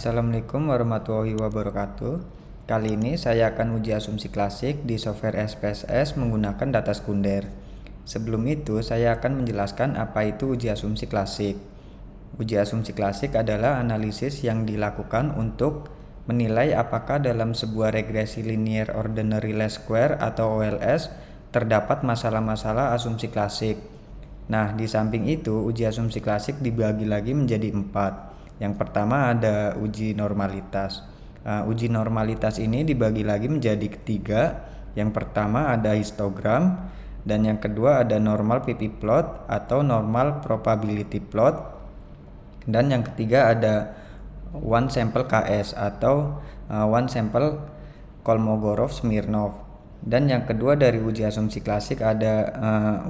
Assalamualaikum warahmatullahi wabarakatuh. Kali ini saya akan uji asumsi klasik di software SPSS menggunakan data sekunder. Sebelum itu, saya akan menjelaskan apa itu uji asumsi klasik. Uji asumsi klasik adalah analisis yang dilakukan untuk menilai apakah dalam sebuah regresi linear ordinary least square atau OLS terdapat masalah-masalah asumsi klasik. Nah, di samping itu, uji asumsi klasik dibagi lagi menjadi 4. Yang pertama ada uji normalitas. Uji normalitas ini dibagi lagi menjadi 3. Yang pertama ada histogram, dan yang kedua ada normal PP plot atau normal probability plot, dan yang ketiga ada one sample KS atau one sample Kolmogorov-Smirnov. Dan yang kedua dari uji asumsi klasik ada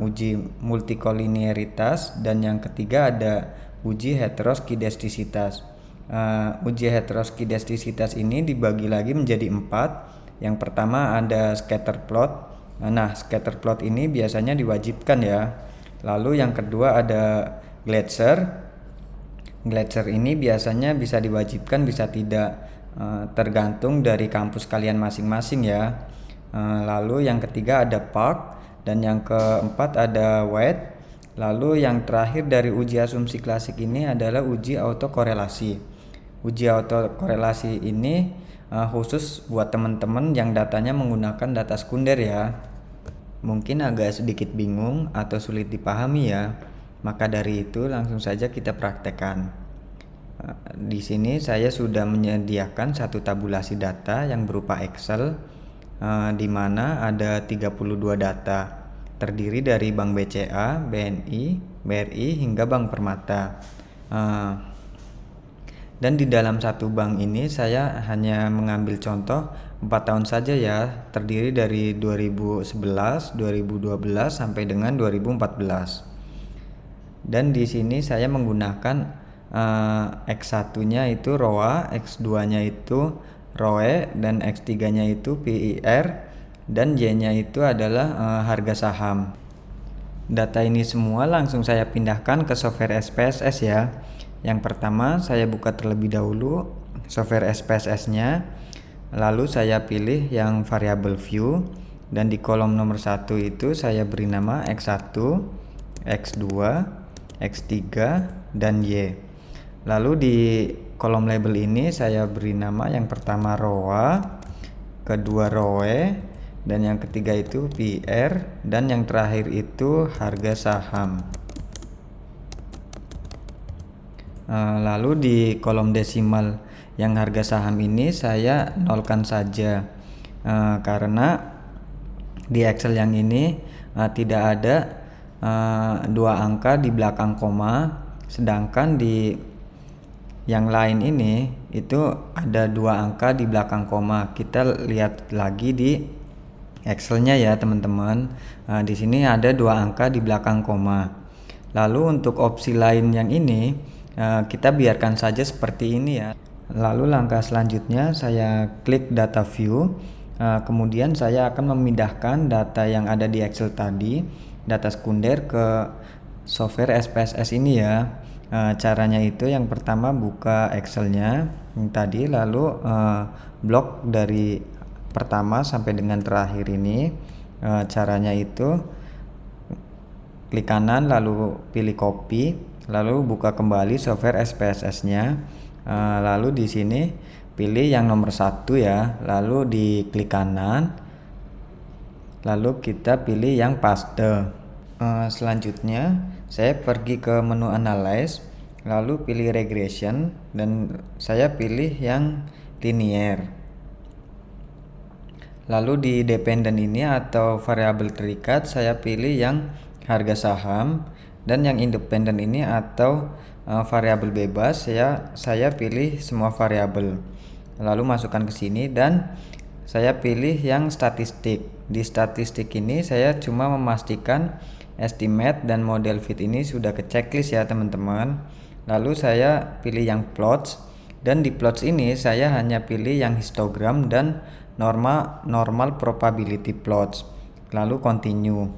uji multikolinearitas, dan yang ketiga ada uji heteroskidastisitas. Uji heteroskidastisitas ini dibagi lagi menjadi 4. Yang pertama ada scatter plot. Nah, scatter plot ini biasanya diwajibkan ya. Lalu yang kedua ada Gleitzer. Gleitzer ini biasanya bisa diwajibkan, bisa tidak, tergantung dari kampus kalian masing-masing ya. Lalu yang ketiga ada Park, dan yang keempat ada White. Lalu yang terakhir dari uji asumsi klasik ini adalah uji autokorelasi. Uji autokorelasi ini khusus buat teman-teman yang datanya menggunakan data sekunder ya. Mungkin agak sedikit bingung atau sulit dipahami ya. Maka dari itu langsung saja kita praktekkan. Di sini saya sudah menyediakan satu tabulasi data yang berupa Excel, di mana ada 32 data. Terdiri dari Bank BCA, BNI, BRI hingga Bank Permata. Dan di dalam satu bank ini saya hanya mengambil contoh 4 tahun saja ya, terdiri dari 2011, 2012 sampai dengan 2014. Dan di sini saya menggunakan X1-nya itu ROA, X2-nya itu ROE, dan X3-nya itu PIR, dan Y-nya itu adalah harga saham. Data ini semua langsung saya pindahkan ke software SPSS ya. Yang pertama saya buka terlebih dahulu software SPSS-nya. Lalu saya pilih yang variable view, dan di kolom nomor 1 itu saya beri nama X1, X2, X3, dan Y. Lalu di kolom label ini saya beri nama yang pertama ROA, kedua ROE, dan yang ketiga itu PR, dan yang terakhir itu harga saham. Lalu di kolom desimal yang harga saham ini saya nolkan saja, karena di Excel yang ini tidak ada 2 angka di belakang koma, sedangkan di yang lain ini itu ada 2 angka di belakang koma. Kita lihat lagi di Excelnya ya teman-teman. Di sini ada 2 angka di belakang koma. Lalu untuk opsi lain yang ini kita biarkan saja seperti ini ya. Lalu langkah selanjutnya saya klik data view. Kemudian saya akan memindahkan data yang ada di Excel tadi, data sekunder, ke software SPSS ini ya. Caranya itu yang pertama buka Excelnya yang tadi, lalu blok dari pertama sampai dengan terakhir ini. Caranya itu klik kanan lalu pilih copy, lalu buka kembali software SPSS-nya. Lalu di sini pilih yang nomor 1 ya, lalu diklik kanan, lalu kita pilih yang paste. Selanjutnya saya pergi ke menu analyze, lalu pilih regression, dan saya pilih yang linear. Lalu di dependent ini atau variabel terikat saya pilih yang harga saham, dan yang independent ini atau variabel bebas saya pilih semua variabel. Lalu masukkan ke sini dan saya pilih yang statistik. Di statistik ini saya cuma memastikan estimate dan model fit ini sudah ke checklist ya teman-teman. Lalu saya pilih yang plots, dan di plots ini saya hanya pilih yang histogram dan normal probability plots. Lalu continue,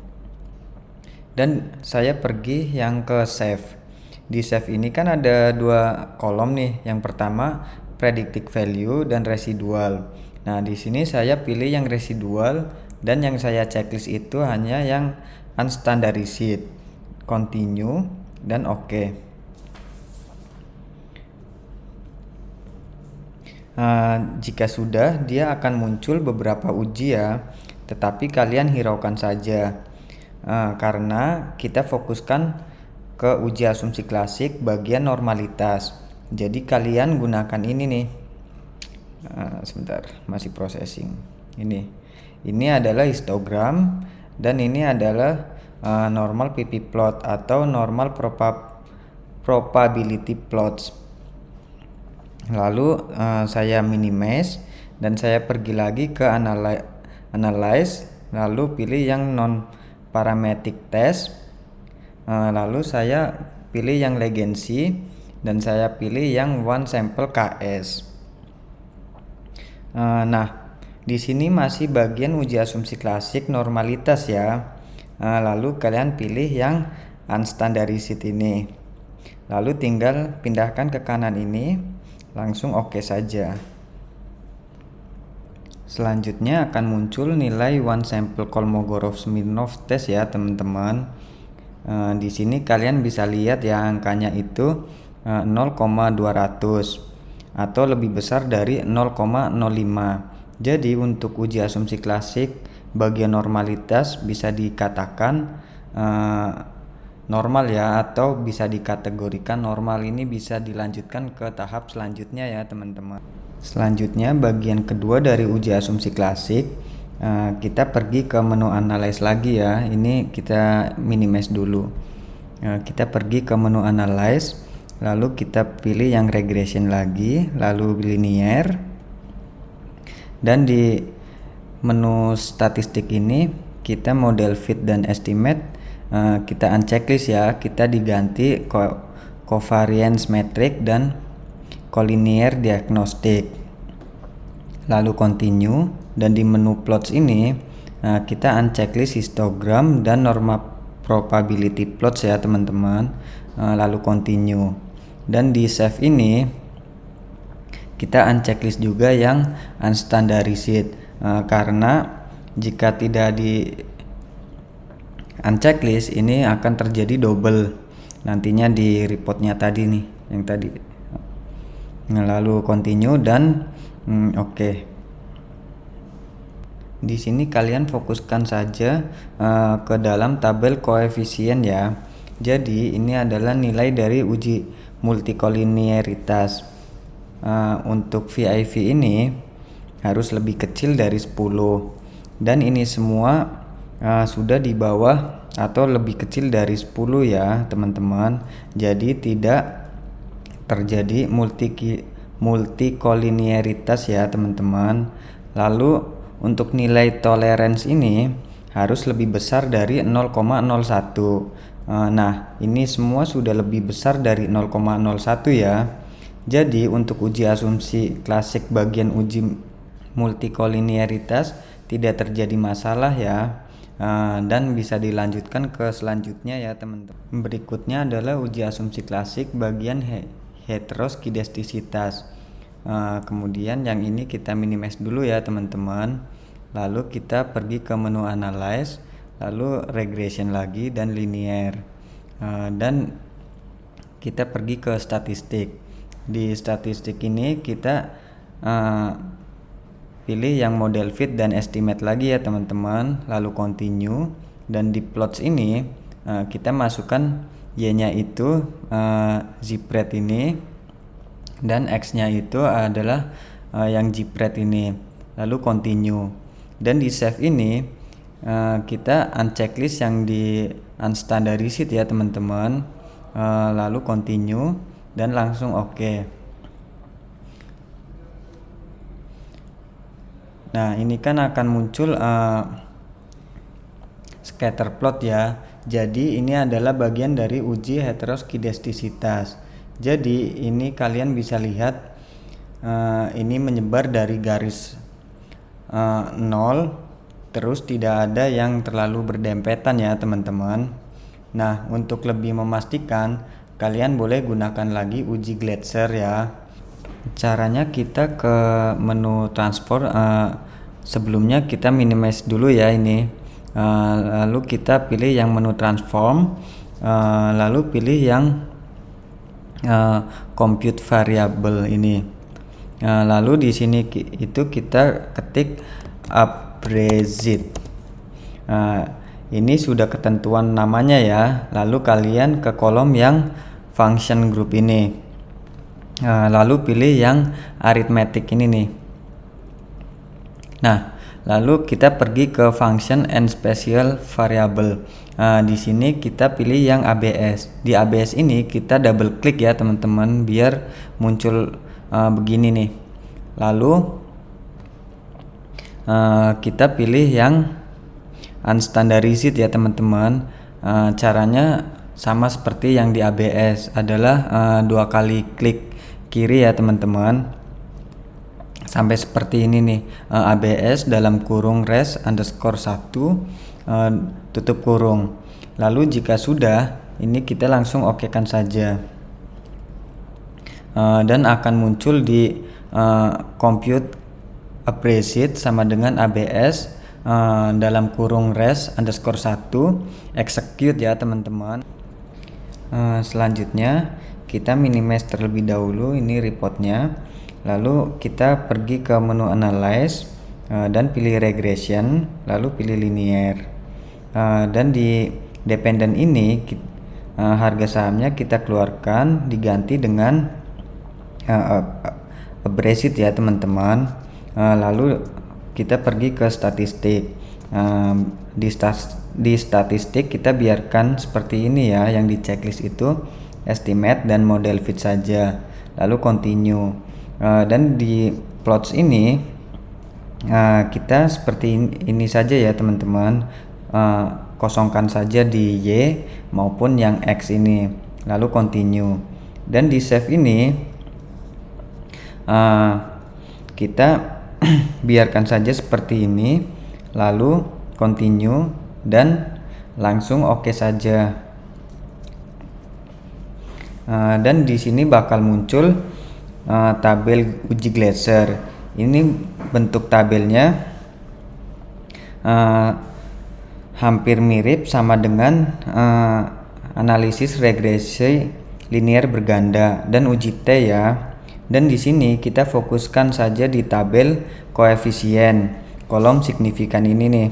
dan saya pergi yang ke save. Di save ini kan ada 2 kolom nih. Yang pertama predicted value, dan residual. Nah, di sini saya pilih yang residual dan yang saya checklist itu hanya yang unstandarized, continue, dan oke. Jika sudah, dia akan muncul beberapa uji ya, tetapi kalian hiraukan saja karena kita fokuskan ke uji asumsi klasik bagian normalitas. Jadi kalian gunakan ini nih. Sebentar, masih processing. Ini adalah histogram dan ini adalah normal PP plot atau normal probability plots. Lalu saya minimize dan saya pergi lagi ke analyze, lalu pilih yang non parametric test, lalu saya pilih yang legacy dan saya pilih yang one sample KS. Nah, di sini masih bagian uji asumsi klasik normalitas ya. Lalu kalian pilih yang unstandarized ini, lalu tinggal pindahkan ke kanan ini, langsung oke saja. Selanjutnya akan muncul nilai one sample Kolmogorov-Smirnov test ya teman-teman. Di sini kalian bisa lihat ya angkanya itu 0,200 atau lebih besar dari 0,05. Jadi untuk uji asumsi klasik bagian normalitas bisa dikatakan normal ya, atau bisa dikategorikan normal. Ini bisa dilanjutkan ke tahap selanjutnya ya teman-teman. Selanjutnya bagian kedua dari uji asumsi klasik, kita pergi ke menu analyze lagi ya. Ini kita minimize dulu. Kita pergi ke menu analyze, lalu kita pilih yang regression lagi, lalu linear, dan di menu statistik ini kita model fit dan estimate kita unchecklist ya, kita diganti covariance metric dan collinear diagnostic, lalu continue. Dan di menu plots ini kita unchecklist histogram dan norma probability plots ya teman-teman, lalu continue. Dan di save ini kita unchecklist juga yang unstandarized, karena jika tidak di unchecklist ini akan terjadi double nantinya di reportnya tadi nih, yang tadi. Lalu continue dan oke. Di sini kalian fokuskan saja ke dalam tabel koefisien ya. Jadi ini adalah nilai dari uji multikolinearitas. Untuk VIV ini harus lebih kecil dari 10, dan ini semua sudah di bawah atau lebih kecil dari 10 ya teman-teman. Jadi tidak terjadi multikolinearitas ya teman-teman. Lalu untuk nilai tolerance ini harus lebih besar dari 0,01. Nah, ini semua sudah lebih besar dari 0,01 ya. Jadi untuk uji asumsi klasik bagian uji multikolinearitas tidak terjadi masalah ya. Dan bisa dilanjutkan ke selanjutnya ya teman-teman. Berikutnya adalah uji asumsi klasik bagian heteroskidastisitas. Kemudian yang ini kita minimize dulu ya teman-teman. Lalu kita pergi ke menu analyze, lalu regression lagi dan linear, dan kita pergi ke statistik. Di statistik ini kita pilih yang model fit dan estimate lagi ya teman-teman, lalu continue. Dan di plots ini kita masukkan y-nya itu zipret ini, dan x-nya itu adalah yang zipret ini, lalu continue. Dan di save ini kita unchecklist yang di unstandarized ya teman-teman, lalu continue dan langsung oke. Nah, ini kan akan muncul scatter plot ya. Jadi ini adalah bagian dari uji heteroskidastisitas. Jadi ini kalian bisa lihat ini menyebar dari garis 0, terus tidak ada yang terlalu berdempetan ya teman-teman. Nah, untuk lebih memastikan kalian boleh gunakan lagi uji Gletser ya. Caranya kita ke menu transport, sebelumnya kita minimize dulu ya ini. Lalu kita pilih yang menu transform, lalu pilih yang compute variable ini. Lalu di sini itu kita ketik abbreviate. Ini sudah ketentuan namanya ya. Lalu kalian ke kolom yang function group ini. Lalu pilih yang arithmetic ini nih. Nah, lalu kita pergi ke function and special variable. Di sini kita pilih yang ABS. Di ABS ini kita double klik ya teman-teman, biar muncul begini nih. Lalu kita pilih yang unstandarized ya teman-teman. Caranya sama seperti yang di ABS, adalah 2 kali klik kiri ya teman-teman, sampai seperti ini nih. ABS dalam kurung res underscore 1 tutup kurung. Lalu jika sudah, ini kita langsung okekan saja, dan akan muncul di compute abbreviate sama dengan ABS dalam kurung res underscore 1 execute ya teman-teman. Selanjutnya kita minimize terlebih dahulu ini reportnya, lalu kita pergi ke menu analyze dan pilih regression, lalu pilih linear, dan di dependent ini harga sahamnya kita keluarkan, diganti dengan abbreviate ya teman-teman. Lalu kita pergi ke statistik. Di statistik kita biarkan seperti ini ya, yang di checklist itu estimate dan model fit saja, lalu continue. Dan di plots ini kita seperti ini saja ya teman-teman, kosongkan saja di Y maupun yang X ini, lalu continue. Dan di save ini kita biarkan saja seperti ini, lalu continue dan langsung oke saja. Dan di sini bakal muncul tabel uji Glaser. Ini bentuk tabelnya hampir mirip sama dengan analisis regresi linear berganda dan uji T ya. Dan di sini kita fokuskan saja di tabel koefisien kolom signifikan ini nih.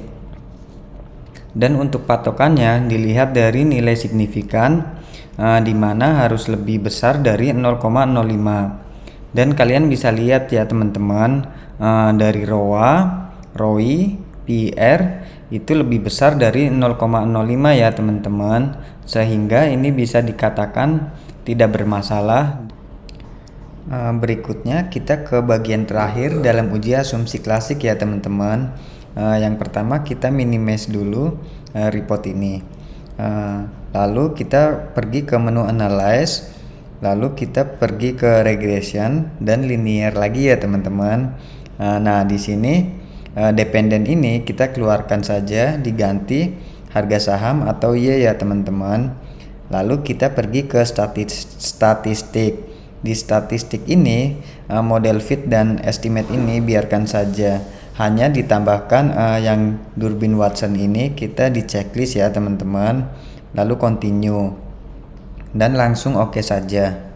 Dan untuk patokannya dilihat dari nilai signifikan, di mana harus lebih besar dari 0,05. Dan kalian bisa lihat ya teman-teman, dari ROA, ROI, PR itu lebih besar dari 0,05 ya teman-teman, sehingga ini bisa dikatakan tidak bermasalah. Berikutnya kita ke bagian terakhir dalam uji asumsi klasik ya teman-teman. Yang pertama kita minimize dulu report ini. Lalu kita pergi ke menu analyze, lalu kita pergi ke regression dan linear lagi ya teman-teman. Nah di sini dependent ini kita keluarkan saja, diganti harga saham atau Y ya teman-teman. Lalu kita pergi ke statistik. Di statistik ini model fit dan estimate ini biarkan saja, hanya ditambahkan yang Durbin Watson ini kita di checklist ya teman-teman, lalu continue dan langsung oke saja.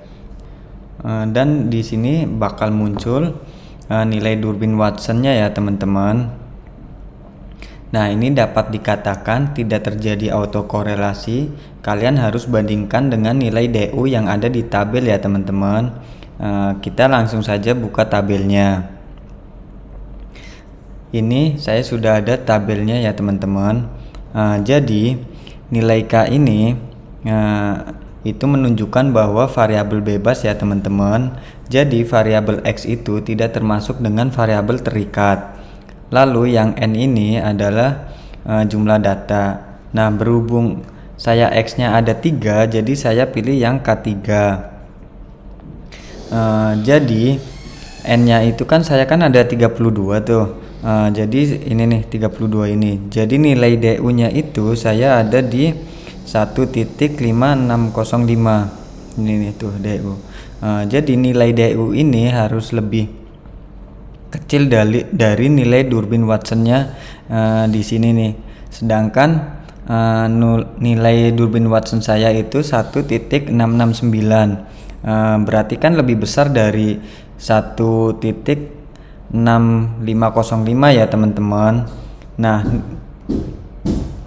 Dan di sini bakal muncul nilai Durbin Watsonnya ya teman-teman. Nah ini dapat dikatakan tidak terjadi autokorelasi. Kalian harus bandingkan dengan nilai DU yang ada di tabel ya teman-teman. Kita langsung saja buka tabelnya. Ini saya sudah ada tabelnya ya teman-teman. Jadi nilai K ini itu menunjukkan bahwa variabel bebas ya teman-teman. Jadi variabel X itu tidak termasuk dengan variabel terikat. Lalu yang N ini adalah jumlah data. Nah berhubung saya X nya ada 3, jadi saya pilih yang K3. Jadi N nya itu kan saya kan ada 32 tuh. Jadi ini nih 32 ini. Jadi nilai DU nya itu saya ada di 1.5605. Ini nih tuh DU. Jadi nilai DU ini harus lebih kecil dari nilai Durbin Watson-nya di sini nih. Sedangkan nilai Durbin Watson saya itu 1.669. Berarti kan lebih besar dari 1.6505 ya teman-teman. Nah,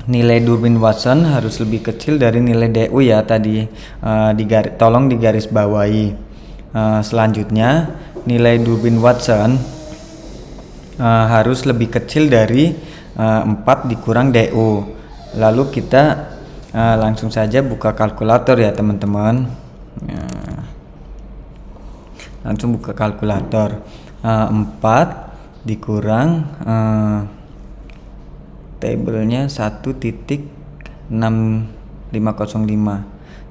nilai Durbin Watson harus lebih kecil dari nilai DU ya tadi, tolong digaris bawahi. Selanjutnya nilai Durbin Watson harus lebih kecil dari 4 dikurang DU. Lalu kita langsung saja buka kalkulator ya teman-teman. Langsung buka kalkulator. 4 dikurang tabelnya 1.6505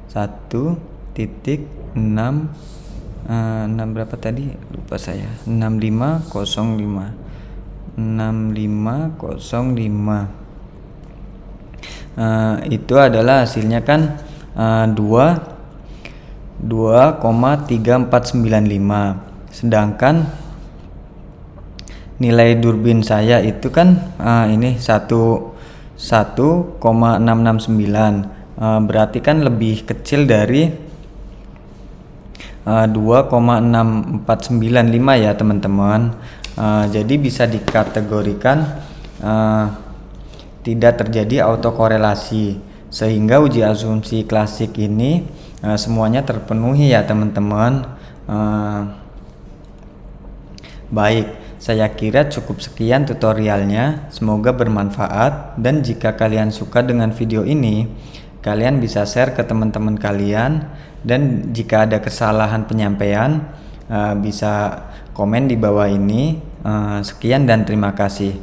1.6 berapa tadi lupa saya, 6505 itu adalah hasilnya kan 2,3495. Sedangkan nilai Durbin saya itu kan ini 1,669. Berarti kan lebih kecil dari 2,6495 ya teman-teman. Jadi bisa dikategorikan tidak terjadi autokorelasi, sehingga uji asumsi klasik ini semuanya terpenuhi ya teman-teman. Baik, saya kira cukup sekian tutorialnya. Semoga bermanfaat, dan jika kalian suka dengan video ini, kalian bisa share ke teman-teman kalian, dan jika ada kesalahan penyampaian bisa komen di bawah ini. Sekian dan terima kasih.